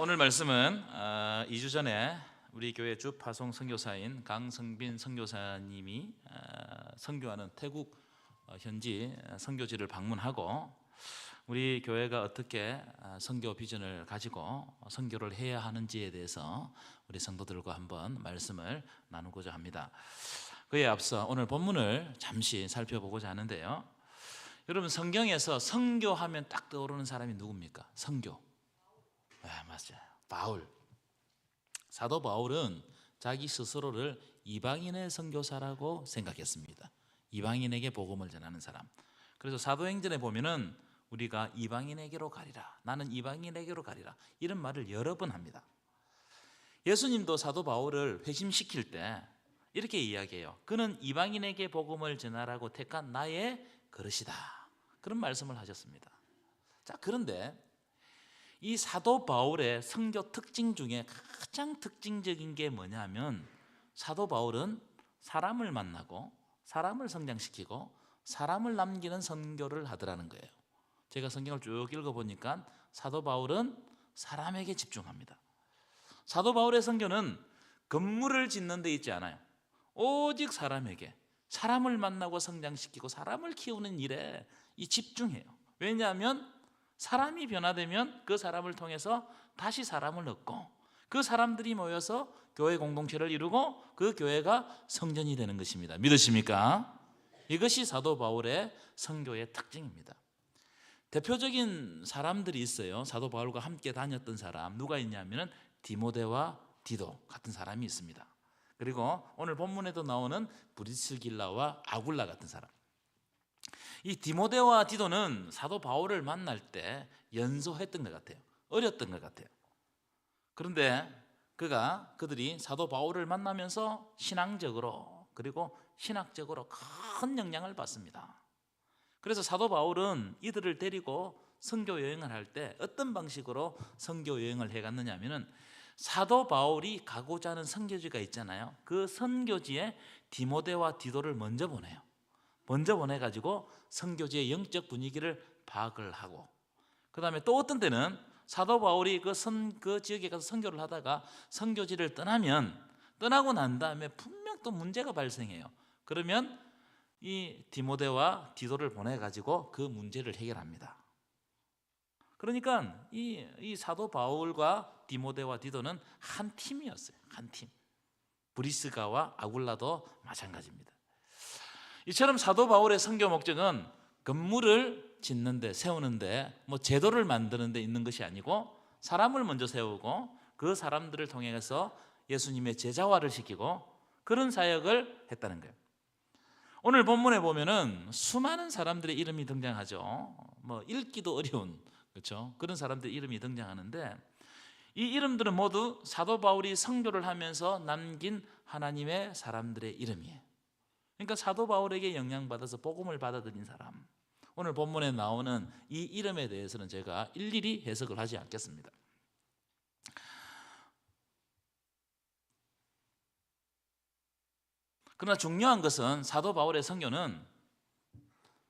오늘 말씀은 2주 전에 우리 교회 주파송 선교사인 강성빈 선교사님이 선교하는 태국 현지 선교지를 방문하고 우리 교회가 어떻게 선교 비전을 가지고 선교를 해야 하는지에 대해서 우리 성도들과 한번 말씀을 나누고자 합니다. 그에 앞서 오늘 본문을 잠시 살펴보고자 하는데요. 여러분, 성경에서 선교하면 딱 떠오르는 사람이 누굽니까? 선교. 맞아요. 바울. 사도 바울은 자기 스스로를 이방인의 선교사라고 생각했습니다. 이방인에게 복음을 전하는 사람. 그래서 사도행전에 보면은 우리가 이방인에게로 가리라, 나는 이방인에게로 가리라, 이런 말을 여러 번 합니다. 예수님도 사도 바울을 회심시킬 때 이렇게 이야기해요. 그는 이방인에게 복음을 전하라고 택한 나의 그릇이다, 그런 말씀을 하셨습니다. 자, 그런데 이 사도 바울의 선교 특징 중에 가장 특징적인 게 뭐냐면, 사도 바울은 사람을 만나고 사람을 성장시키고 사람을 남기는 선교를 하더라는 거예요. 제가 성경을 쭉 읽어보니까 사도 바울은 사람에게 집중합니다. 사도 바울의 선교는 건물을 짓는 데 있지 않아요. 오직 사람에게, 사람을 만나고 성장시키고 사람을 키우는 일에 집중해요. 왜냐하면 사람이 변화되면 그 사람을 통해서 다시 사람을 얻고 그 사람들이 모여서 교회 공동체를 이루고 그 교회가 성전이 되는 것입니다. 믿으십니까? 이것이 사도 바울의 선교의 특징입니다. 대표적인 사람들이 있어요. 사도 바울과 함께 다녔던 사람, 누가 있냐면 디모데와 디도 같은 사람이 있습니다. 그리고 오늘 본문에도 나오는 브리스길라와 아굴라 같은 사람. 이 디모데와 디도는 사도 바울을 만날 때 연소했던 것 같아요. 어렸던 것 같아요. 그런데 그들이 사도 바울을 만나면서 신앙적으로 그리고 신학적으로 큰 영향을 받습니다. 그래서 사도 바울은 이들을 데리고 선교 여행을 할 때 어떤 방식으로 선교 여행을 해갔느냐 하면은, 사도 바울이 가고자 하는 선교지가 있잖아요. 그 선교지에 디모데와 디도를 먼저 보내요. 먼저 보내가지고 선교지의 영적 분위기를 파악을 하고, 그 다음에 또 어떤 때는 사도 바울이 그 지역에 가서 선교를 하다가 선교지를 떠나고 난 다음에 분명 또 문제가 발생해요. 그러면 이 디모데와 디도를 보내가지고 그 문제를 해결합니다. 그러니까 이 사도 바울과 디모데와 디도는 한 팀이었어요. 한 팀. 브리스가와 아굴라도 마찬가지입니다. 이처럼 사도 바울의 선교 목적은 건물을 짓는데, 세우는데, 제도를 만드는데 있는 것이 아니고 사람을 먼저 세우고 그 사람들을 통해서 예수님의 제자화를 시키고 그런 사역을 했다는 거예요. 오늘 본문에 보면은 수많은 사람들의 이름이 등장하죠. 읽기도 어려운, 그렇죠? 그런 사람들의 이름이 등장하는데, 이 이름들은 모두 사도 바울이 선교를 하면서 남긴 하나님의 사람들의 이름이에요. 그러니까 사도 바울에게 영향받아서 복음을 받아들인 사람. 오늘 본문에 나오는 이 이름에 대해서는 제가 일일이 해석을 하지 않겠습니다. 그러나 중요한 것은 사도 바울의 선교는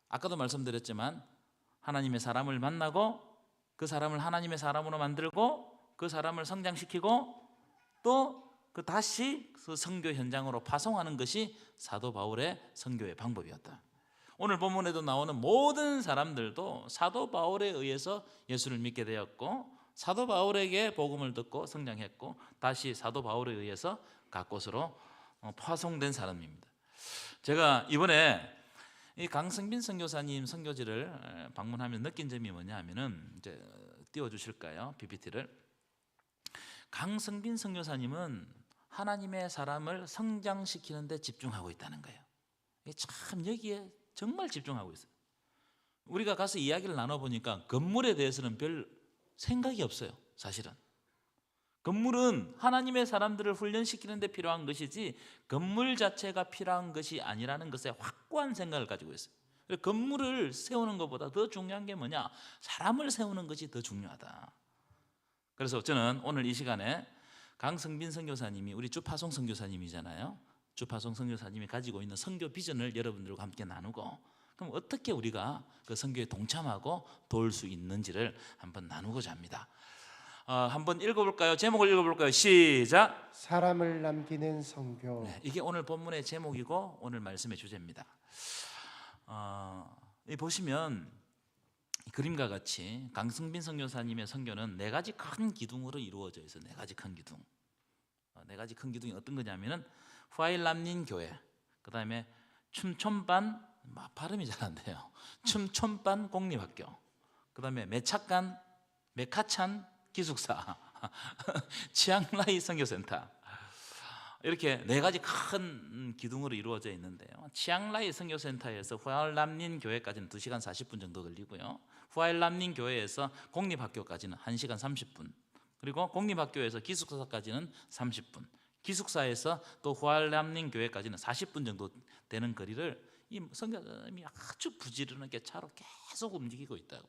아까도 말씀드렸지만 하나님의 사람을 만나고 그 사람을 하나님의 사람으로 만들고 그 사람을 성장시키고 또 다시 그 선교 현장으로 파송하는 것이 사도 바울의 선교의 방법이었다. 오늘 본문에도 나오는 모든 사람들도 사도 바울에 의해서 예수를 믿게 되었고 사도 바울에게 복음을 듣고 성장했고 다시 사도 바울에 의해서 각 곳으로 파송된 사람입니다. 제가 이번에 이 강성빈 선교사님 선교지를 방문하면 느낀 점이 뭐냐 하면은, 이제 띄워주실까요? PPT를. 강성빈 선교사님은 하나님의 사람을 성장시키는 데 집중하고 있다는 거예요. 참 여기에 정말 집중하고 있어요. 우리가 가서 이야기를 나눠보니까 건물에 대해서는 별 생각이 없어요. 사실은 건물은 하나님의 사람들을 훈련시키는 데 필요한 것이지 건물 자체가 필요한 것이 아니라는 것에 확고한 생각을 가지고 있어요. 건물을 세우는 것보다 더 중요한 게 뭐냐? 사람을 세우는 것이 더 중요하다. 그래서 저는 오늘 이 시간에 강성빈 선교사님이 우리 주파송 선교사님이잖아요. 주파송 선교사님이 가지고 있는 선교 비전을 여러분들과 함께 나누고, 그럼 어떻게 우리가 그 선교에 동참하고 도울 수 있는지를 한번 나누고자 합니다. 한번 읽어볼까요? 제목을 읽어볼까요? 시작. 사람을 남기는 선교. 네, 이게 오늘 본문의 제목이고 오늘 말씀의 주제입니다. 이 보시면 이 그림과 같이 강승빈 선교사님의 선교는 네 가지 큰 기둥으로 이루어져 있어요. 네 가지 큰 기둥. 네 가지 큰 기둥이 어떤 거냐면은 후아일람린 교회, 그 다음에 춤촌반, 발음이 잘 안 돼요. 춤촌반 공립학교, 그 다음에 메카찬 기숙사, 치앙라이 선교센터, 이렇게 네 가지 큰 기둥으로 이루어져 있는데요. 치앙라이 선교센터에서 후아일람린 교회까지는 2시간 40분 정도 걸리고요. 후아일람린 교회에서 공립학교까지는 1시간 30분, 그리고 공립학교에서 기숙사까지는 30분, 기숙사에서 또 후아일람린 교회까지는 40분 정도 되는 거리를 이 선교사님이 아주 부지런하게 차로 계속 움직이고 있다고.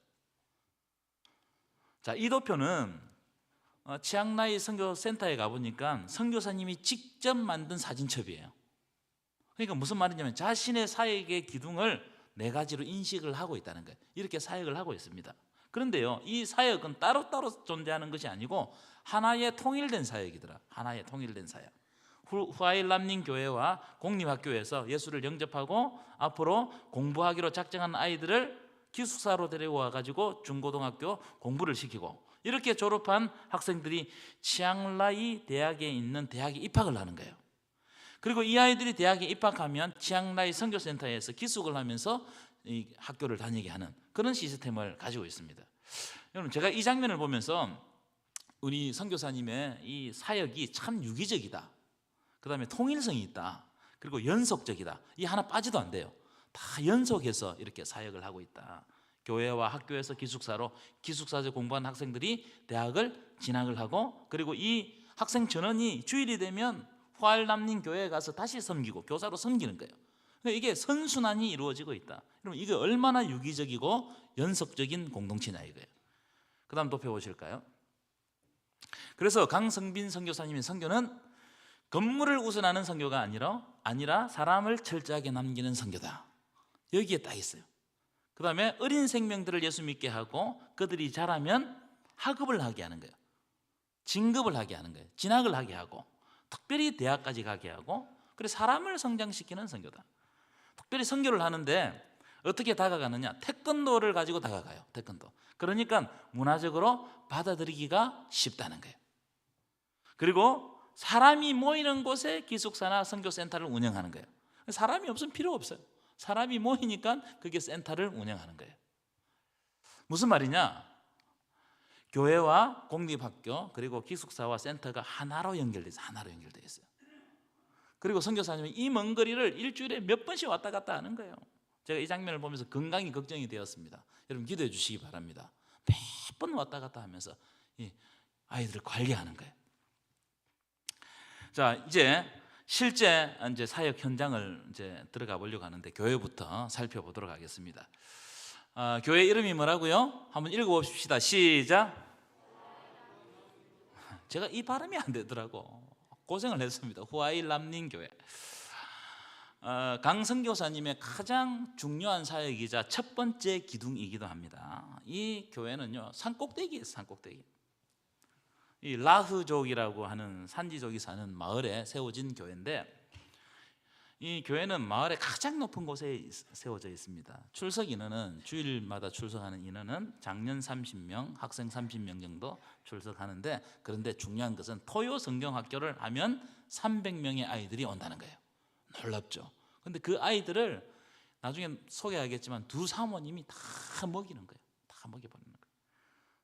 자, 이 도표는 치앙라이 선교센터에 가보니까 선교사님이 직접 만든 사진첩이에요. 그러니까 무슨 말이냐면 자신의 사역의 기둥을 네 가지로 인식을 하고 있다는 거예요. 이렇게 사역을 하고 있습니다. 그런데요, 이 사역은 따로따로 존재하는 것이 아니고 하나의 통일된 사역이더라. 하나의 통일된 사역. 후아일람린 교회와 공립학교에서 예수를 영접하고 앞으로 공부하기로 작정한 아이들을 기숙사로 데려와 가지고 중고등학교 공부를 시키고, 이렇게 졸업한 학생들이 치앙라이 대학에 있는 대학에 입학을 하는 거예요. 그리고 이 아이들이 대학에 입학하면 치앙라이 선교센터에서 기숙을 하면서 이 학교를 다니게 하는 그런 시스템을 가지고 있습니다. 여러분, 제가 이 장면을 보면서 우리 선교사님의 이 사역이 참 유기적이다, 그 다음에 통일성이 있다, 그리고 연속적이다, 이 하나 빠지도 안 돼요. 다 연속해서 이렇게 사역을 하고 있다. 교회와 학교에서 기숙사로, 기숙사에서 공부한 학생들이 대학을 진학을 하고, 그리고 이 학생 전원이 주일이 되면 후아일람린 교회에 가서 다시 섬기고 교사로 섬기는 거예요. 그러니까 이게 선순환이 이루어지고 있다. 그러면 이게 얼마나 유기적이고 연속적인 공동체냐 이거예요. 그 다음 도표 보실까요? 그래서 강성빈 선교사님의 선교는 건물을 우선하는 선교가 아니라 사람을 철저하게 남기는 선교다. 여기에 딱 있어요. 그 다음에 어린 생명들을 예수 믿게 하고 그들이 자라면 학업을 하게 하는 거예요. 진급을 하게 하는 거예요. 진학을 하게 하고, 특별히 대학까지 가게 하고, 그래서 사람을 성장시키는 선교다. 특별히 선교를 하는데 어떻게 다가가느냐? 태권도를 가지고 다가가요. 태권도. 그러니까 문화적으로 받아들이기가 쉽다는 거예요. 그리고 사람이 모이는 곳에 기숙사나 선교센터를 운영하는 거예요. 사람이 없으면 필요 없어요. 사람이 모이니까 그게 센터를 운영하는 거예요. 무슨 말이냐? 교회와 공립학교 그리고 기숙사와 센터가 하나로 연결돼 있어요. 하나로 연결돼 있어요. 그리고 선교사님이 이 먼 거리를 일주일에 몇 번씩 왔다 갔다 하는 거예요. 제가 이 장면을 보면서 건강이 걱정이 되었습니다. 여러분 기도해 주시기 바랍니다. 몇 번 왔다 갔다 하면서 이 아이들을 관리하는 거예요. 자, 이제 실제 사역 현장을 이제 들어가 보려고 하는데 교회부터 살펴보도록 하겠습니다. 교회 이름이 뭐라고요? 한번 읽어봅시다. 시작. 제가 이 발음이 안 되더라고. 고생을 했습니다. 후아일람린 교회. 강 선교사님의 가장 중요한 사역이자 첫 번째 기둥이기도 합니다. 이 교회는요, 산꼭대기예요. 산꼭대기. 이 라흐족이라고 하는 산지족이 사는 마을에 세워진 교회인데, 이 교회는 마을의 가장 높은 곳에 세워져 있습니다. 출석 인원은, 주일마다 출석하는 인원은 장년 30명, 학생 30명 정도 출석하는데, 그런데 중요한 것은 토요 성경학교를 하면 300명의 아이들이 온다는 거예요. 놀랍죠. 그런데 그 아이들을 나중에 소개하겠지만 두 사모님이 다 먹이는 거예요. 다 먹여버리는 거예요.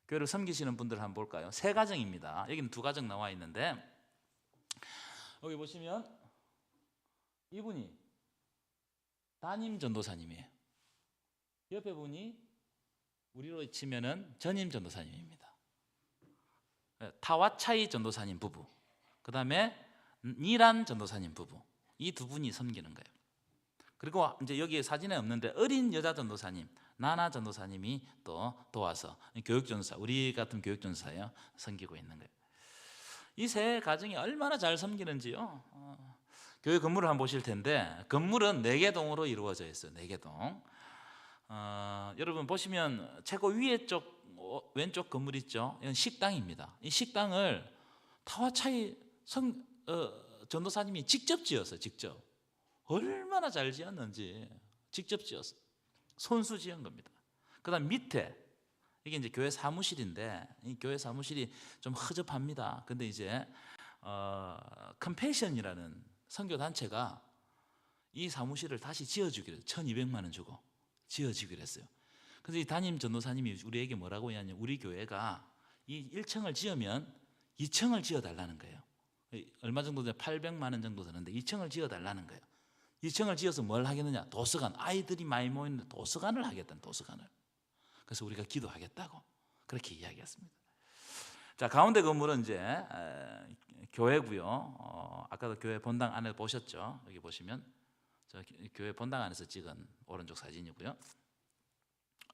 교회를 섬기시는 분들 한번 볼까요? 3가정입니다. 여기는 2가정 나와 있는데, 여기 보시면 이분이 담임 전도사님이에요. 옆에 분이 우리로 치면은 전임 전도사님입니다. 타와차이 전도사님 부부, 그 다음에 니란 전도사님 부부, 이 두 분이 섬기는 거예요. 그리고 이제 여기 사진에 없는데 어린 여자 전도사님, 나나 전도사님이 또 도와서 교육전도사, 우리 같은 교육전도사예요, 섬기고 있는 거예요. 이 3가정이 얼마나 잘 섬기는지요. 교회 건물을 한번 보실 텐데, 건물은 4개 동으로 이루어져 있어요. 4개 동. 여러분 보시면 최고 위에 쪽 왼쪽 건물 있죠? 이건 식당입니다. 이 식당을 타와차이 전도사님이 직접 지었어요. 직접. 얼마나 잘 지었는지 직접 지었어요. 손수 지은 겁니다. 그다음 밑에 이게 이제 교회 사무실인데 이 교회 사무실이 좀 허접합니다. 근데 이제 컴패션이라는 선교 단체가 이 사무실을 다시 지어주기로 1,200만 원 주고 지어주기로 했어요. 그래서 이 담임 전도사님이 우리에게 뭐라고 하냐면 우리 교회가 이 1층을 지으면 2층을 지어달라는 거예요. 얼마 정도 되냐 800만 원 정도 드는데 2층을 지어달라는 거예요. 2층을 지어서 뭘 하겠느냐, 도서관, 아이들이 많이 모이는 도서관을 하겠다는, 도서관을. 그래서 우리가 기도하겠다고 그렇게 이야기했습니다. 자, 가운데 건물은 이제 교회고요. 아까도 교회 본당 안에 보셨죠? 여기 보시면 저 교회 본당 안에서 찍은 오른쪽 사진이고요.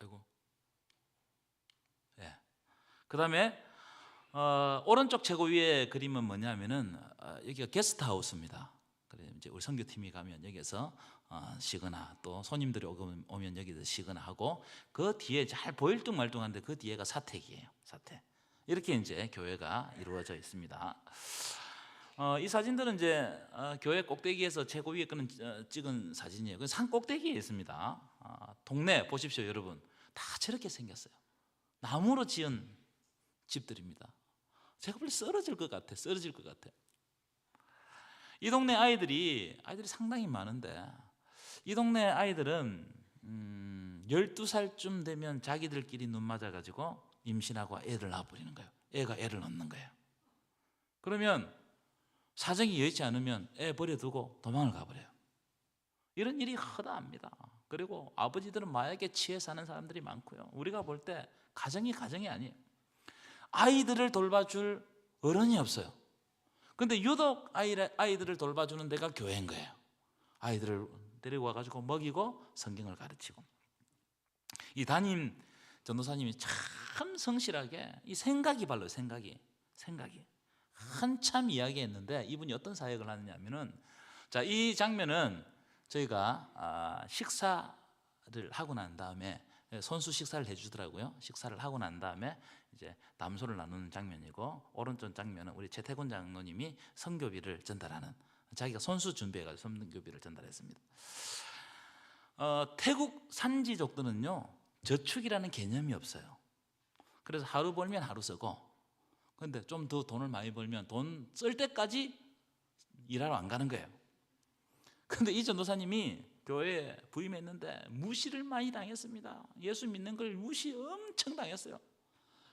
아이고, 예. 그다음에 오른쪽 최고 위에 그림은 뭐냐면은 여기가 게스트하우스입니다. 그래 이제 우리 선교팀이 가면 여기서 쉬거나 또 손님들이 오면 여기서 쉬거나 하고 그 뒤에 잘 보일 둥 말 둥한데 그 뒤에가 사택이에요. 사택. 이렇게 이제 교회가 이루어져 있습니다. 이 사진들은 이제 교회 꼭대기에서 최고 위에 거는 찍은 사진이에요. 그 산 꼭대기에 있습니다. 동네 보십시오, 여러분. 다 저렇게 생겼어요. 나무로 지은 집들입니다. 제가 빨리 쓰러질 것 같아. 쓰러질 것 같아. 이 동네 아이들이 상당히 많은데 이 동네 아이들은 12살쯤 되면 자기들끼리 눈 맞아가지고 임신하고 애를 낳아버리는 거예요. 애가 애를 낳는 거예요. 그러면 사정이 여의치 않으면 애 버려두고 도망을 가버려요. 이런 일이 허다합니다. 그리고 아버지들은 마약에 취해 사는 사람들이 많고요. 우리가 볼 때 가정이 아니에요. 아이들을 돌봐줄 어른이 없어요. 근데 유독 아이들을 돌봐주는 데가 교회인 거예요. 아이들을 데리고 와가지고 먹이고 성경을 가르치고. 이 담임 전도사님이 참 성실하게 이 생각이 발로 생각이 한참 이야기했는데 이분이 어떤 사역을 하느냐면은 자, 이 장면은 저희가 식사를 하고 난 다음에 손수 식사를 해주더라고요. 식사를 하고 난 다음에 이제 담소를 나누는 장면이고 오른쪽 장면은 우리 최태곤 장로님이 선교비를 전달하는 자기가 손수 준비해가지고 선교비를 전달했습니다. 태국 산지족들은요 저축이라는 개념이 없어요. 그래서 하루 벌면 하루 쓰고 근데 좀 더 돈을 많이 벌면 돈 쓸 때까지 일하러 안 가는 거예요. 근데 이 전도사님이 교회에 부임했는데 무시를 많이 당했습니다. 예수 믿는 걸 무시 엄청 당했어요.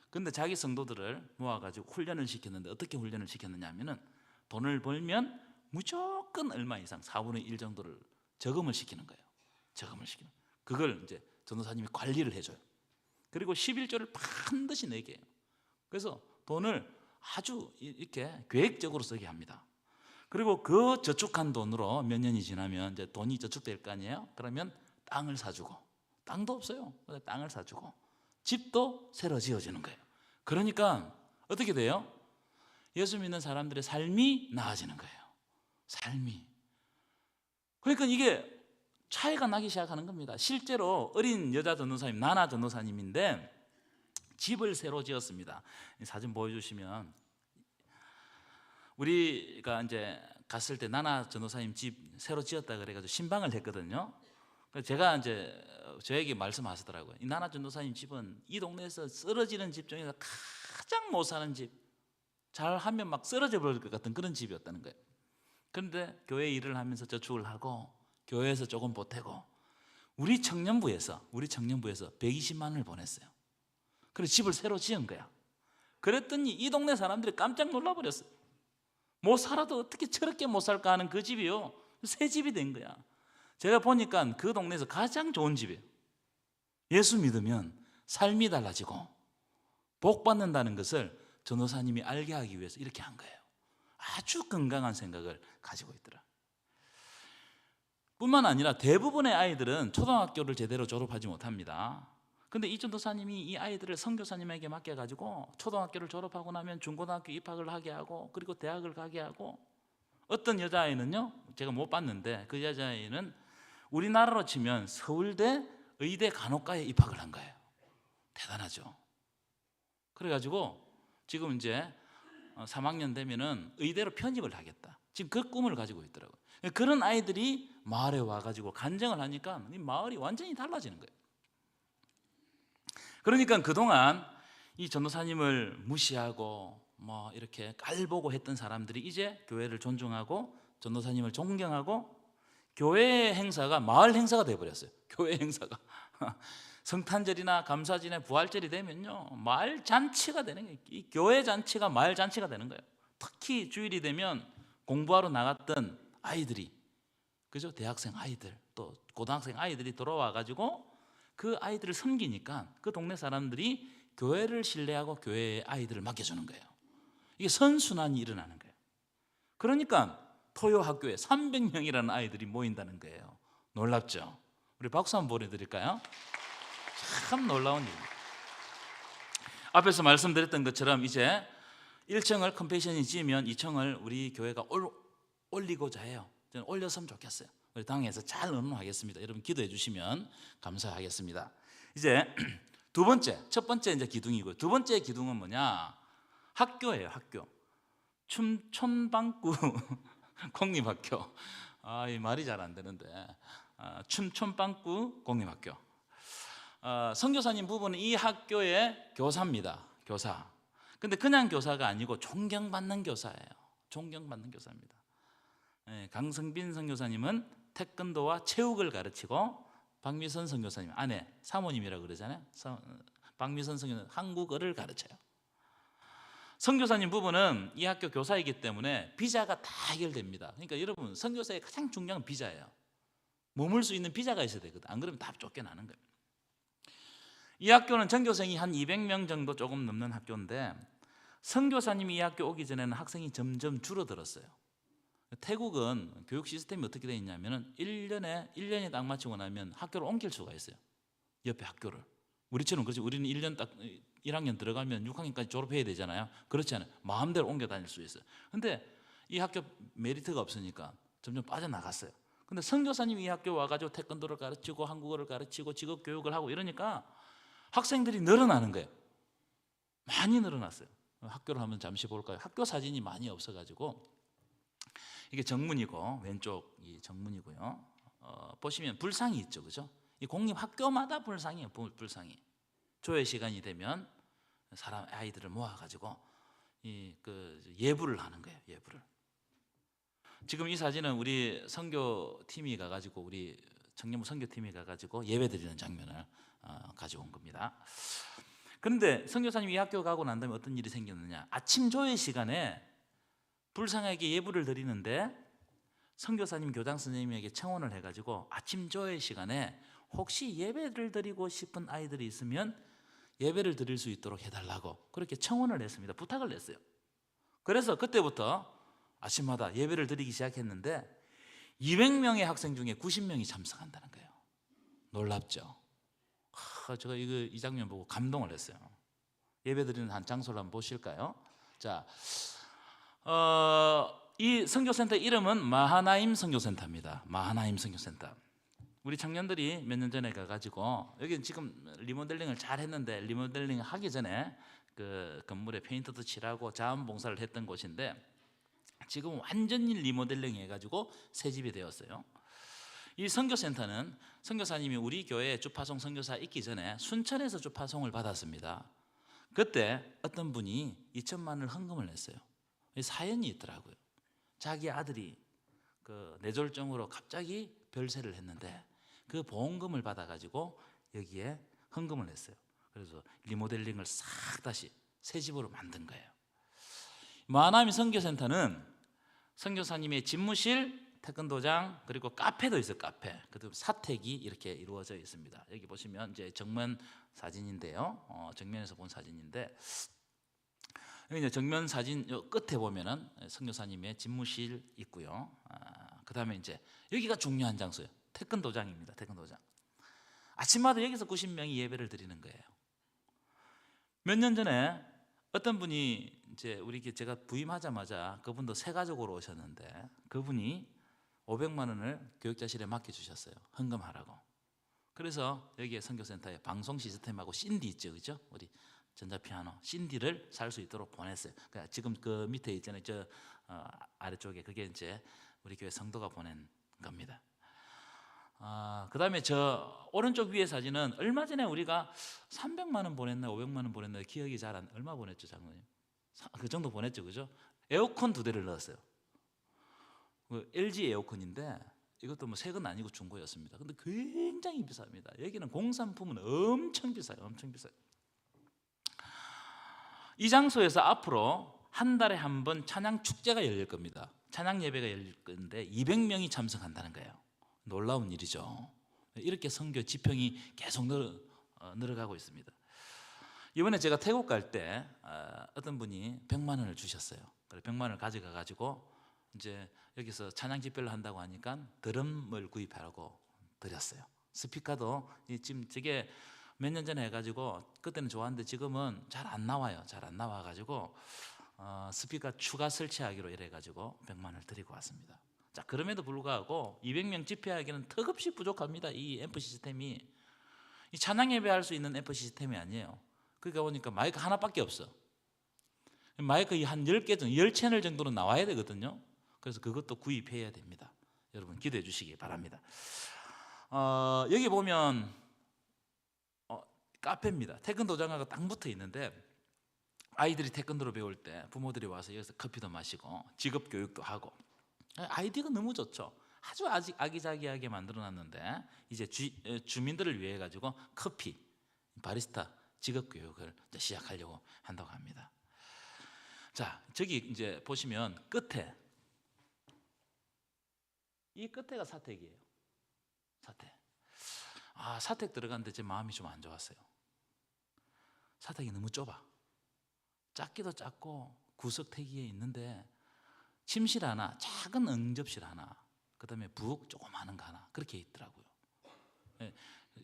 근데 자기 성도들을 모아가지고 훈련을 시켰는데 어떻게 훈련을 시켰느냐 하면은 돈을 벌면 무조건 얼마 이상 4분의 1 정도를 저금을 시키는 거예요. 저금을 시키는. 그걸 이제 전도사님이 관리를 해줘요. 그리고 11조를 반드시 내게 해요. 그래서 돈을 아주 이렇게 계획적으로 쓰게 합니다. 그리고 그 저축한 돈으로 몇 년이 지나면 이제 돈이 저축될 거 아니에요? 그러면 땅을 사주고, 땅도 없어요. 땅을 사주고, 집도 새로 지어주는 거예요. 그러니까 어떻게 돼요? 예수 믿는 사람들의 삶이 나아지는 거예요. 삶이. 그러니까 이게 차이가 나기 시작하는 겁니다. 실제로 어린 여자 전도사님, 나나 전도사님인데 집을 새로 지었습니다. 사진 보여주시면 우리가 이제 갔을 때 나나 전도사님 집 새로 지었다 그래가지고 신방을 했거든요. 제가 이제 저에게 말씀하시더라고요. 이 나나 전도사님 집은 이 동네에서 쓰러지는 집 중에서 가장 못 사는 집, 잘하면 막 쓰러져 버릴 것 같은 그런 집이었다는 거예요. 그런데 교회 일을 하면서 저축을 하고 교회에서 조금 보태고 우리 청년부에서 120만 원을 보냈어요. 그래서 집을 새로 지은 거야. 그랬더니 이 동네 사람들이 깜짝 놀라버렸어요. 못 살아도 어떻게 저렇게 못 살까 하는 그 집이요, 새 집이 된 거야. 제가 보니까 그 동네에서 가장 좋은 집이에요. 예수 믿으면 삶이 달라지고 복 받는다는 것을 전도사님이 알게 하기 위해서 이렇게 한 거예요. 아주 건강한 생각을 가지고 있더라. 뿐만 아니라 대부분의 아이들은 초등학교를 제대로 졸업하지 못합니다. 근데 이 전도사님이 이 아이들을 선교사님에게 맡겨가지고 초등학교를 졸업하고 나면 중고등학교 입학을 하게 하고 그리고 대학을 가게 하고, 어떤 여자아이는요, 제가 못 봤는데 그 여자아이는 우리나라로 치면 서울대 의대 간호과에 입학을 한 거예요. 대단하죠. 그래가지고 지금 이제 3학년 되면은 의대로 편입을 하겠다. 지금 그 꿈을 가지고 있더라고요. 그런 아이들이 마을에 와가지고 간증을 하니까 이 마을이 완전히 달라지는 거예요. 그러니까 그동안 이 전도사님을 무시하고 뭐 이렇게 깔보고 했던 사람들이 이제 교회를 존중하고 전도사님을 존경하고 교회 행사가 마을 행사가 돼버렸어요. 교회 행사가 성탄절이나 감사절이나 부활절이 되면요 마을 잔치가 되는 거예요. 이 교회 잔치가 마을 잔치가 되는 거예요. 특히 주일이 되면 공부하러 나갔던 아이들이, 그죠? 대학생 아이들 또 고등학생 아이들이 돌아와가지고 그 아이들을 섬기니까 그 동네 사람들이 교회를 신뢰하고 교회에 아이들을 맡겨주는 거예요. 이게 선순환이 일어나는 거예요. 그러니까 토요 학교에 300명이라는 아이들이 모인다는 거예요. 놀랍죠? 우리 박수 한번 보내드릴까요? 참 놀라운 일입니다. 앞에서 말씀드렸던 것처럼 이제 1층을 컴패션이 지으면 2층을 우리 교회가 올리고자 해요. 저는 올렸으면 좋겠어요. 우리 당에서 잘 응원하겠습니다. 여러분 기도해 주시면 감사하겠습니다. 이제 두 번째, 첫 번째 이제 기둥이고요. 두 번째 기둥은 뭐냐? 학교예요. 학교. 춘천방구 공립학교. 이 말이 잘 안 되는데 춘천방구 공립학교. 선교사님 부부는 이 학교의 교사입니다. 교사. 근데 그냥 교사가 아니고 존경받는 교사예요. 존경받는 교사입니다. 강성빈 선교사님은 태권도와 체육을 가르치고 박미선 선교사님 아내 사모님이라고 그러잖아요. 박미선 선교사님 한국어를 가르쳐요. 선교사님 부부는 이 학교 교사이기 때문에 비자가 다 해결됩니다. 그러니까 여러분 선교사의 가장 중요한 비자예요. 머물 수 있는 비자가 있어야 되거든. 안 그러면 다 쫓겨나는 거예요. 이 학교는 전교생이 한 200명 정도 조금 넘는 학교인데 선교사님이 이 학교 오기 전에는 학생이 점점 줄어들었어요. 태국은 교육 시스템이 어떻게 되어 있냐면 1년에 딱 마치고 나면 학교를 옮길 수가 있어요. 옆에 학교를. 우리처럼 그렇지. 우리는 1년 딱 1학년 들어가면 6학년까지 졸업해야 되잖아요. 그렇지 않아요. 마음대로 옮겨 다닐 수 있어요. 근데 이 학교 메리트가 없으니까 점점 빠져나갔어요. 근데 선교사님이 이 학교 와가지고 태권도를 가르치고 한국어를 가르치고 직업 교육을 하고 이러니까 학생들이 늘어나는 거예요. 많이 늘어났어요. 학교를 한번 잠시 볼까요? 학교 사진이 많이 없어가지고 이게 정문이고 왼쪽이 정문이고요. 보시면 불상이 있죠, 그죠? 이 공립 학교마다 불상이에요. 불상이. 조회 시간이 되면 사람 아이들을 모아가지고 예불을 하는 거예요. 예불을. 지금 이 사진은 우리 선교팀이 가가지고 우리 청년부 선교팀이 가가지고 예배드리는 장면을 가져온 겁니다. 그런데 선교사님이 이 학교 가고 난 다음에 어떤 일이 생겼느냐? 아침 조회 시간에 불상에게 예불을 드리는데 선교사님 교장 선생님에게 청원을 해가지고 아침 조회 시간에 혹시 예배를 드리고 싶은 아이들이 있으면 예배를 드릴 수 있도록 해달라고 그렇게 청원을 했습니다. 부탁을 했어요. 그래서 그때부터 아침마다 예배를 드리기 시작했는데 200명의 학생 중에 90명이 참석한다는 거예요. 놀랍죠? 제가 이 장면 보고 감동을 했어요. 예배 드리는 한 장소를 한번 보실까요? 자, 이 선교센터 이름은 마하나임 선교센터입니다. 마하나임 선교센터. 우리 청년들이 몇 년 전에 가가지고 여기 지금 리모델링을 잘 했는데 리모델링 하기 전에 그 건물에 페인트도 칠하고 자원봉사를 했던 곳인데 지금 완전히 리모델링 해가지고 새 집이 되었어요. 이 선교센터는 선교사님이 우리 교회에 주파송 선교사 있기 전에 순천에서 주파송을 받았습니다. 그때 어떤 분이 2천만 원을 헌금을 했어요. 사연이 있더라고요. 자기 아들이 뇌졸중으로 갑자기 별세를 했는데 그 보험금을 받아가지고 여기에 헌금을 했어요. 그래서 리모델링을 싹 다시 새 집으로 만든 거예요. 마하나임 선교센터는 선교사님의 집무실, 태권도장 그리고 카페도 있어요. 카페. 그다음 사택이 이렇게 이루어져 있습니다. 여기 보시면 이제 정면 사진인데요. 정면에서 본 사진인데 여기 이제 정면 사진 끝에 보면은 선교사님의 집무실 있고요. 그다음에 이제 여기가 중요한 장소예요. 태권도장입니다. 태권도장. 아침마다 여기서 90명이 예배를 드리는 거예요. 몇 년 전에 어떤 분이 이제 제가 부임하자마자 그분도 새 가족으로 오셨는데 그분이 500만 원을 교육자실에 맡겨주셨어요. 헌금하라고. 그래서 여기에 선교센터에 방송 시스템하고 신디 있죠, 그죠? 우리 전자피아노 CD를 살 수 있도록 보냈어요. 그러니까 지금 그 밑에 있잖아요. 저 아래쪽에 그게 이제 우리 교회 성도가 보낸 겁니다. 그다음에 저 오른쪽 위에 사진은 얼마 전에 우리가 300만 원 보냈나 500만 원 보냈나 기억이 잘 안. 얼마 보냈죠, 장로님? 그 정도 보냈죠, 그죠? 에어컨 2대를 넣었어요. 그 LG 에어컨인데 이것도 뭐 새 건 아니고 중고였습니다. 근데 굉장히 비쌉니다. 여기는 공산품은 엄청 비싸요, 엄청 비싸요. 이 장소에서 앞으로 한 달에 한 번 찬양 축제가 열릴 겁니다. 찬양 예배가 열릴 건데 200명이 참석한다는 거예요. 놀라운 일이죠. 이렇게 선교 지평이 계속 늘어가고 있습니다. 이번에 제가 태국 갈 때 어떤 분이 100만 원을 주셨어요. 그래 100만 원을 가져가 가지고 이제 여기서 찬양 집회를 한다고 하니까 드럼을 구입하라고 드렸어요. 스피커도 지금 저게 몇 년 전에 해가지고 그때는 좋았는데 지금은 잘 안 나와요. 잘 안 나와가지고 스피커 추가 설치하기로 이래가지고 100만 원을 드리고 왔습니다. 자, 그럼에도 불구하고 200명 집회하기는 턱없이 부족합니다. 이 앰프 시스템이 이 찬양 예배할 수 있는 앰프 시스템이 아니에요. 그러니까 보니까 마이크 하나밖에 없어. 마이크 한 10개 정도, 10채널 정도는 나와야 되거든요. 그래서 그것도 구입해야 됩니다. 여러분 기도해 주시기 바랍니다. 여기 보면 카페입니다. 태권도장하고 딱 붙어 있는데 아이들이 태권도를 배울 때 부모들이 와서 여기서 커피도 마시고 직업 교육도 하고 아이디어가 너무 좋죠. 아주 아기자기하게 만들어놨는데 이제 주민들을 위해 가지고 커피, 바리스타 직업 교육을 이제 시작하려고 한다고 합니다. 자, 저기 이제 보시면 끝에 이 끝에가 사택이에요. 사택. 사택 들어갔는데 제 마음이 좀 안 좋았어요. 사택이 너무 좁아. 작기도 작고 구석태기에 있는데 침실 하나, 작은 응접실 하나, 그다음에 부엌 조그마한 거 하나 그렇게 있더라고요.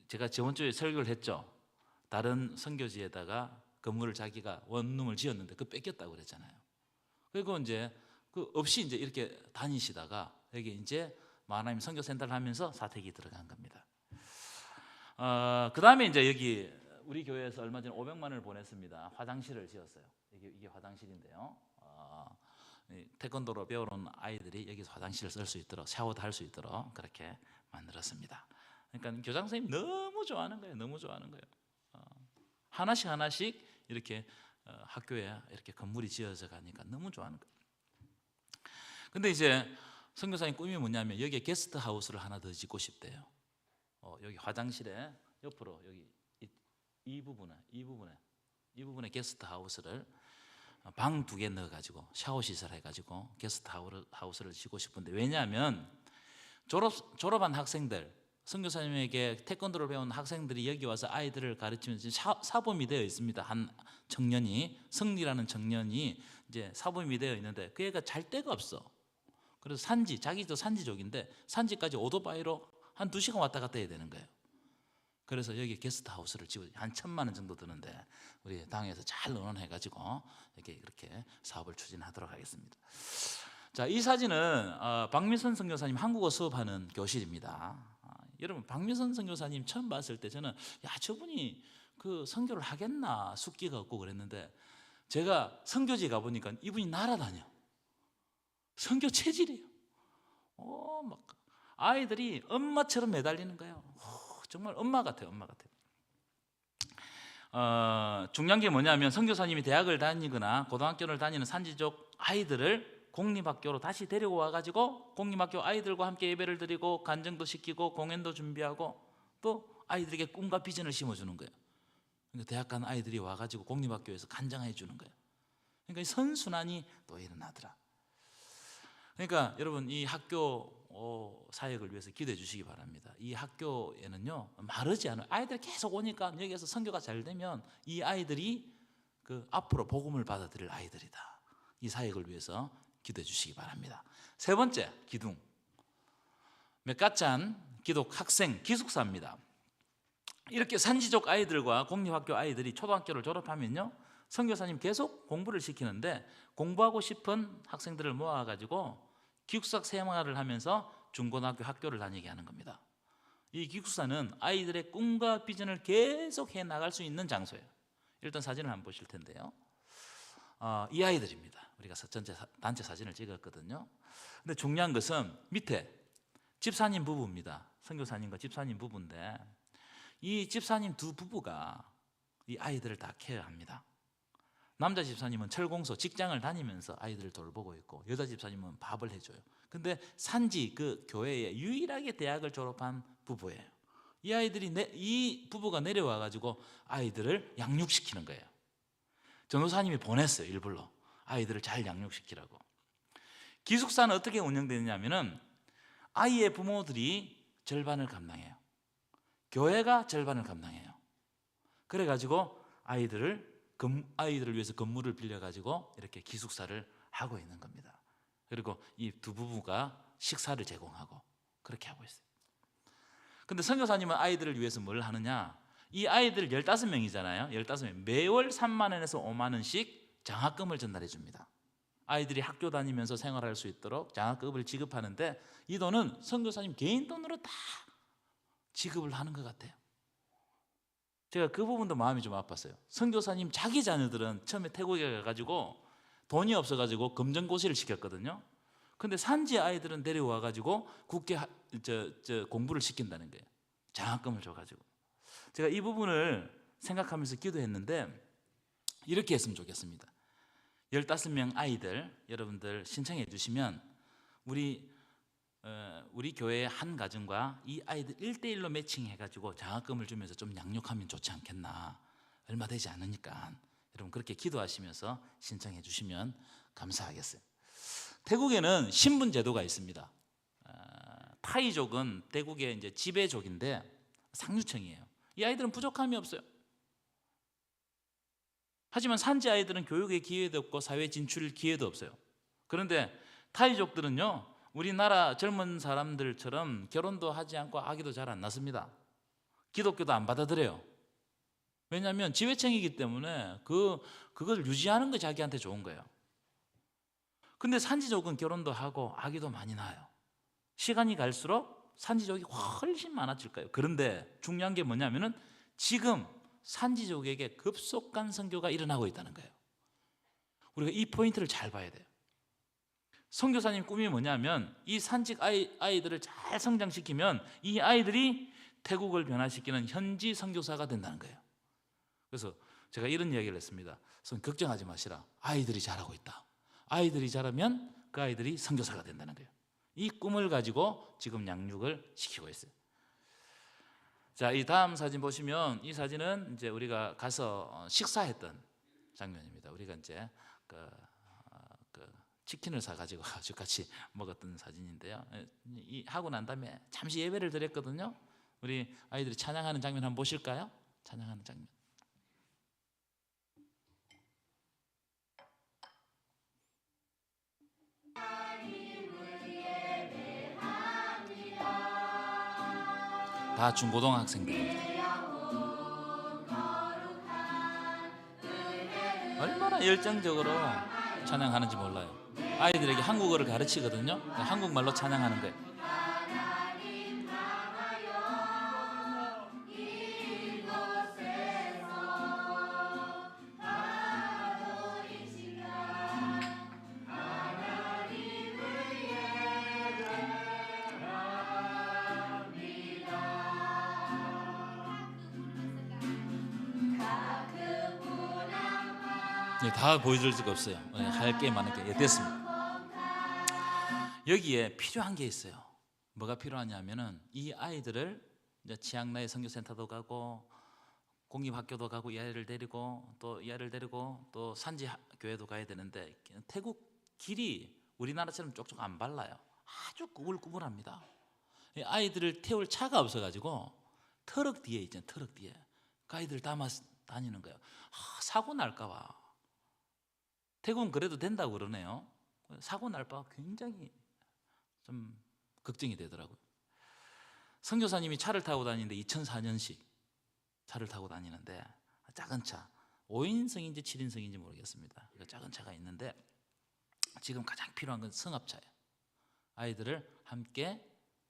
제가 저번 주에 설교를 했죠. 다른 선교지에다가 건물을 자기가 원룸을 지었는데 그 뺏겼다고 그랬잖아요. 그리고 이제 그 없이 이제 이렇게 다니시다가 여기 이제 마하나임 선교센터를 하면서 사택이 들어간 겁니다. 그다음에 이제 여기 우리 교회에서 얼마 전에 500만 원을 보냈습니다. 화장실을 지었어요. 이게 화장실인데요. 태권도로 배우러 온 아이들이 여기서 화장실을 쓸 수 있도록 샤워도 할 수 있도록 그렇게 만들었습니다. 그러니까 교장 선생님 너무 좋아하는 거예요. 너무 좋아하는 거예요. 하나씩 이렇게 학교에 이렇게 건물이 지어져 가니까 너무 좋아하는 거예요. 근데 이제 선교사님 꿈이 뭐냐면 여기에 게스트 하우스를 하나 더 짓고 싶대요. 여기 화장실에 옆으로 여기 이 부분에 게스트 하우스를 방 2개 넣어가지고 샤워 시설 해가지고 게스트 하우스를 짓고 싶은데 왜냐하면 졸업한 학생들 선교사님에게 태권도를 배운 학생들이 여기 와서 아이들을 가르치면서 사범이 되어 있습니다. 한 청년이 성리라는 청년이 이제 사범이 되어 있는데 그 애가 잘 데가 없어. 그래서 자기도 산지족인데 산지까지 오토바이로 한 2시간 왔다 갔다 해야 되는 거예요. 그래서 여기 게스트 하우스를 지고 한 1,000만 원 정도 드는데 우리 당에서 잘 의논해가지고 이렇게 사업을 추진하도록 하겠습니다. 자, 이 사진은 박미선 선교사님 한국어 수업하는 교실입니다. 여러분 박미선 선교사님 처음 봤을 때 저는 저분이 그 선교를 하겠나 숙기가 없고 그랬는데 제가 선교지에 가보니까 이분이 날아다녀. 선교 체질이에요. 막 아이들이 엄마처럼 매달리는 거예요. 정말 엄마 같아요. 엄마 같아요. 중요한 게 뭐냐면 선교사님이 대학을 다니거나 고등학교를 다니는 산지족 아이들을 공립학교로 다시 데리고 와가지고 공립학교 아이들과 함께 예배를 드리고 간증도 시키고 공연도 준비하고 또 아이들에게 꿈과 비전을 심어주는 거예요. 그러니까 대학 간 아이들이 와가지고 공립학교에서 간증해 주는 거예요. 그러니까 이 선순환이 또 일어나더라. 그러니까 여러분 이 학교 사역을 위해서 기도해 주시기 바랍니다. 이 학교에는요 마르지 않아요. 아이들이 계속 오니까 여기에서 선교가 잘 되면 이 아이들이 그 앞으로 복음을 받아들일 아이들이다. 이 사역을 위해서 기도해 주시기 바랍니다. 세 번째 기둥 맥가찬 기독 학생 기숙사입니다. 이렇게 산지족 아이들과 공립학교 아이들이 초등학교를 졸업하면요 선교사님 계속 공부를 시키는데 공부하고 싶은 학생들을 모아가지고 기숙사 생활을 하면서 중고등학교 학교를 다니게 하는 겁니다. 이 기숙사는 아이들의 꿈과 비전을 계속 해나갈 수 있는 장소예요. 일단 사진을 한번 보실 텐데요. 이 아이들입니다. 우리가 전체 단체 사진을 찍었거든요. 근데 중요한 것은 밑에 집사님 부부입니다. 선교사님과 집사님 부부인데 이 집사님 두 부부가 이 아이들을 다 케어합니다. 남자 집사님은 철공소 직장을 다니면서 아이들을 돌보고 있고 여자 집사님은 밥을 해줘요. 근데 산지 그 교회에 유일하게 대학을 졸업한 부부예요. 이 아이들이 이 부부가 내려와 가지고 아이들을 양육시키는 거예요. 전도사님이 보냈어요. 일부러 아이들을 잘 양육시키라고. 기숙사는 어떻게 운영되느냐면은 아이의 부모들이 절반을 감당해요. 교회가 절반을 감당해요. 그래가지고 아이들을 위해서 건물을 빌려가지고 이렇게 기숙사를 하고 있는 겁니다. 그리고 이 두 부부가 식사를 제공하고 그렇게 하고 있어요. 근데 선교사님은 아이들을 위해서 뭘 하느냐? 이 아이들 15명이잖아요. 15명. 매월 3만 원에서 5만 원씩 장학금을 전달해 줍니다. 아이들이 학교 다니면서 생활할 수 있도록 장학금을 지급하는데 이 돈은 선교사님 개인 돈으로 다 지급을 하는 것 같아요. 제가 그 부분도 마음이 좀 아팠어요. 선교사님 자기 자녀들은 처음에 태국에 가가지고 돈이 없어가지고 검정고시를 시켰거든요. 근데 산지 아이들은 내려와가지고 국제 공부를 시킨다는 거예요. 장학금을 줘가지고. 제가 이 부분을 생각하면서 기도했는데 이렇게 했으면 좋겠습니다. 15명 아이들 여러분들 신청해 주시면 우리 교회의 한 가정과 이 아이들 1대1로 매칭해가지고 장학금을 주면서 좀 양육하면 좋지 않겠나. 얼마 되지 않으니까 여러분 그렇게 기도하시면서 신청해 주시면 감사하겠어요. 태국에는 신분 제도가 있습니다. 타이족은 태국의 이제 지배족인데 상류층이에요. 이 아이들은 부족함이 없어요. 하지만 산지 아이들은 교육의 기회도 없고 사회 진출 기회도 없어요. 그런데 타이족들은요, 우리나라 젊은 사람들처럼 결혼도 하지 않고 아기도 잘 안 낳습니다. 기독교도 안 받아들여요. 왜냐하면 지회층이기 때문에 그걸 유지하는 게 자기한테 좋은 거예요. 근데 산지족은 결혼도 하고 아기도 많이 낳아요. 시간이 갈수록 산지족이 훨씬 많아질 거예요. 그런데 중요한 게 뭐냐면은 지금 산지족에게 급속한 선교가 일어나고 있다는 거예요. 우리가 이 포인트를 잘 봐야 돼요. 선교사님 꿈이 뭐냐면 이 산직 아이들을 잘 성장시키면 이 아이들이 태국을 변화시키는 현지 선교사가 된다는 거예요. 그래서 제가 이런 이야기를 했습니다. 걱정하지 마시라. 아이들이 잘하고 있다. 아이들이 자라면 그 아이들이 선교사가 된다는 거예요. 이 꿈을 가지고 지금 양육을 시키고 있어요. 자, 이 다음 사진 보시면 이 사진은 이제 우리가 가서 식사했던 장면입니다. 우리가 이제 그 치킨을 사가지고 같이 먹었던 사진인데요. 하고 난 다음에 잠시 예배를 드렸거든요. 우리 아이들이 찬양하는 장면 한번 보실까요? 찬양하는 장면. 다 중고등학생들입니다. 얼마나 열정적으로 찬양하는지 몰라요. 아이들에게 한국어를 가르치거든요. 한국말로 찬양하는 거예요. 다 보여줄 수가 없어요. 할 게 많은 게 됐습니다. 여기에 필요한 게 있어요. 뭐가 필요하냐면은 이 아이들을 이제 치앙라이 선교센터도 가고 공립학교도 가고 이 아이를 데리고 또 산지 교회도 가야 되는데 태국 길이 우리나라처럼 쪽쪽 안 발라요. 아주 꾸불꾸불합니다. 이 아이들을 태울 차가 없어가지고 트럭 뒤에 있잖아요. 트럭 뒤에 그 아이들 담아 다니는 거예요. 사고 날까봐. 태국은 그래도 된다고 그러네요. 사고 날까 봐 굉장히 좀 걱정이 되더라고요. 선교사님이 차를 타고 다니는데 2004년식 차를 타고 다니는데 작은 차 5인승인지 7인승인지 모르겠습니다. 작은 차가 있는데 지금 가장 필요한 건 승합차예요. 아이들을 함께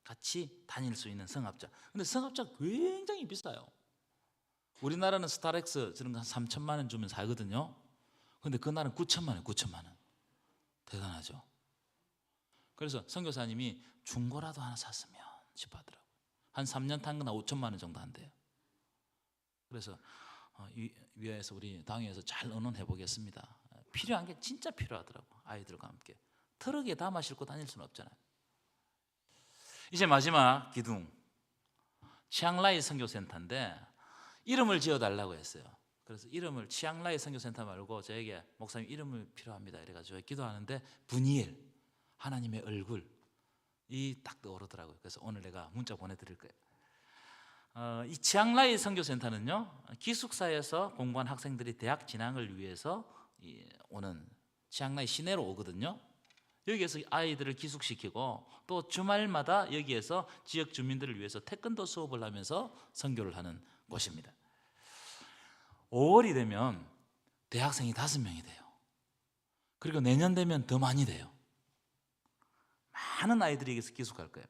같이 다닐 수 있는 승합차. 근데 승합차 굉장히 비싸요. 우리나라는 스타렉스 저런 거 한 3천만 원 주면 사거든요. 근데 그날은 9천만 원, 9천만 원. 대단하죠. 그래서 선교사님이 중고라도 하나 샀으면 싶어 하더라고요. 한 3년 탄 거나 5천만 원 정도 한대요. 그래서 위에서 우리 당회에서 잘 의논해 보겠습니다. 필요한 게 진짜 필요하더라고. 아이들과 함께 트럭에 담아 싣고 다닐 수는 없잖아요. 이제 마지막 기둥, 치앙라이 선교센터인데 이름을 지어달라고 했어요. 그래서 이름을 치앙라이 선교센터 말고 저에게 목사님 이름을 필요합니다 이래가지고 기도하는데 분이엘, 하나님의 얼굴 이 딱 떠오르더라고요. 그래서 오늘 내가 문자 보내드릴 거예요. 이 치앙라이 선교센터는요, 기숙사에서 공부한 학생들이 대학 진학을 위해서 오는 치앙라이 시내로 오거든요. 여기에서 아이들을 기숙시키고 또 주말마다 여기에서 지역 주민들을 위해서 태권도 수업을 하면서 선교를 하는 곳입니다. 5월이 되면 대학생이 5명이 돼요. 그리고 내년 되면 더 많이 돼요. 많은 아이들이 여기서 기숙할 거예요.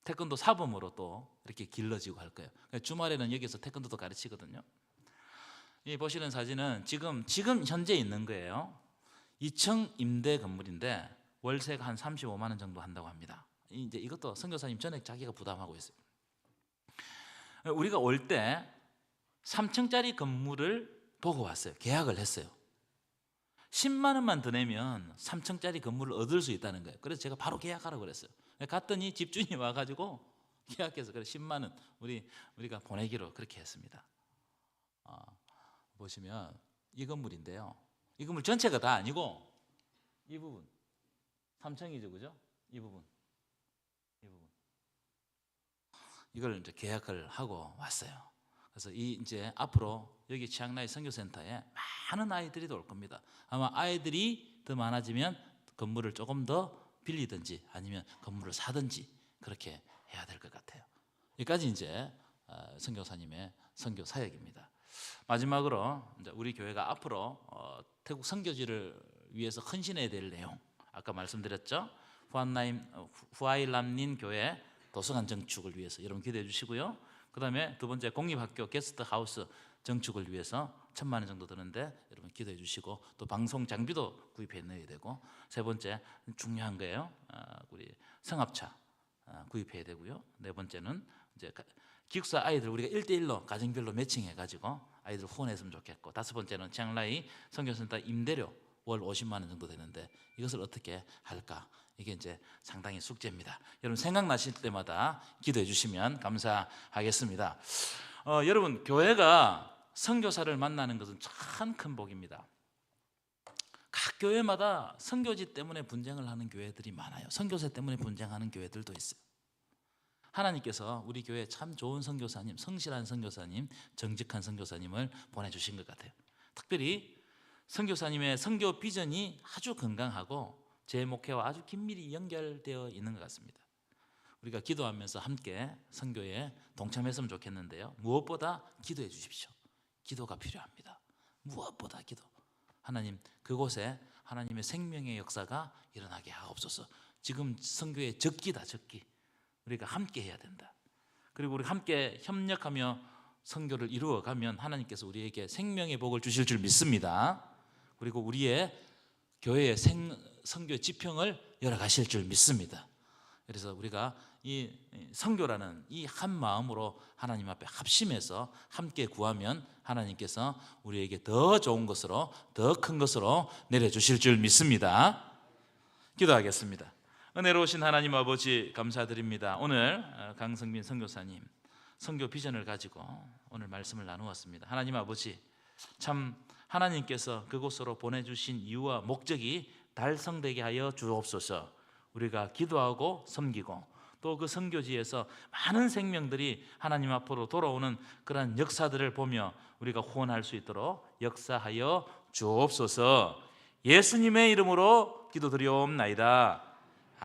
태권도 사범으로 또 이렇게 길러지고 할 거예요. 주말에는 여기서 태권도도 가르치거든요. 이 보시는 사진은 지금 현재 있는 거예요. 2층 임대 건물인데 월세가 한 35만 원 정도 한다고 합니다. 이제 이것도 선교사님 전액 자기가 부담하고 있어요. 우리가 올 때 3층짜리 건물을 보고 왔어요. 계약을 했어요. 10만 원만 더 내면 3층짜리 건물을 얻을 수 있다는 거예요. 그래서 제가 바로 계약하라고 그랬어요. 갔더니 집주인이 와가지고 계약해서 그래 10만 원 우리가 보내기로 그렇게 했습니다. 보시면 이 건물인데요. 이 건물 전체가 다 아니고 이 부분 3층이죠, 그죠? 이 부분 이걸 이제 계약을 하고 왔어요. 그래서 이제 앞으로 여기 치앙라이 선교센터에 많은 아이들이 올 겁니다. 아마 아이들이 더 많아지면 건물을 조금 더 빌리든지 아니면 건물을 사든지 그렇게 해야 될 것 같아요. 여기까지 이제 선교사님의 선교 사역입니다. 마지막으로 이제 우리 교회가 앞으로 태국 선교지를 위해서 헌신해야 될 내용, 아까 말씀드렸죠. 후아이람닌 교회 도서관 정축을 위해서 여러분 기도해 주시고요. 그 다음에 두 번째 공립학교 게스트하우스 정축을 위해서 1,000만 원 정도 드는데 여러분 기도해 주시고 또 방송 장비도 구입해 넣어야 되고, 세 번째 중요한 거예요. 우리 성합차 구입해야 되고요. 네 번째는 이제 기숙사 아이들 우리가 1대1로 가정별로 매칭해 가지고 아이들 후원했으면 좋겠고, 다섯 번째는 치앙라이 선교센터 임대료 월 50만 원 정도 되는데 이것을 어떻게 할까? 이게 이제 상당히 숙제입니다. 여러분 생각나실 때마다 기도해 주시면 감사하겠습니다. 여러분 교회가 선교사를 만나는 것은 참 큰 복입니다. 각 교회마다 선교지 때문에 분쟁을 하는 교회들이 많아요. 선교사 때문에 분쟁하는 교회들도 있어요. 하나님께서 우리 교회에 참 좋은 선교사님, 성실한 선교사님, 정직한 선교사님을 보내주신 것 같아요. 특별히 선교사님의 선교 비전이 아주 건강하고 제 목회와 아주 긴밀히 연결되어 있는 것 같습니다. 우리가 기도하면서 함께 선교에 동참했으면 좋겠는데요. 무엇보다 기도해 주십시오. 기도가 필요합니다. 무엇보다 기도. 하나님, 그곳에 하나님의 생명의 역사가 일어나게 하옵소서. 지금 선교의 적기다, 적기. 우리가 함께 해야 된다. 그리고 우리 함께 협력하며 선교를 이루어가면 하나님께서 우리에게 생명의 복을 주실 줄 믿습니다. 그리고 우리의 교회의 선교 지평을 열어가실 줄 믿습니다. 그래서 우리가 이 선교라는 이 한 마음으로 하나님 앞에 합심해서 함께 구하면 하나님께서 우리에게 더 좋은 것으로, 더 큰 것으로 내려주실 줄 믿습니다. 기도하겠습니다. 은혜로우신 하나님 아버지 감사드립니다. 오늘 강성빈 선교사님 선교 비전을 가지고 오늘 말씀을 나누었습니다. 하나님 아버지, 참 하나님께서 그곳으로 보내주신 이유와 목적이 달성되게 하여 주옵소서. 우리가 기도하고 섬기고 또 그 선교지에서 많은 생명들이 하나님 앞으로 돌아오는 그런 역사들을 보며 우리가 후원할 수 있도록 역사하여 주옵소서. 예수님의 이름으로 기도드리옵나이다.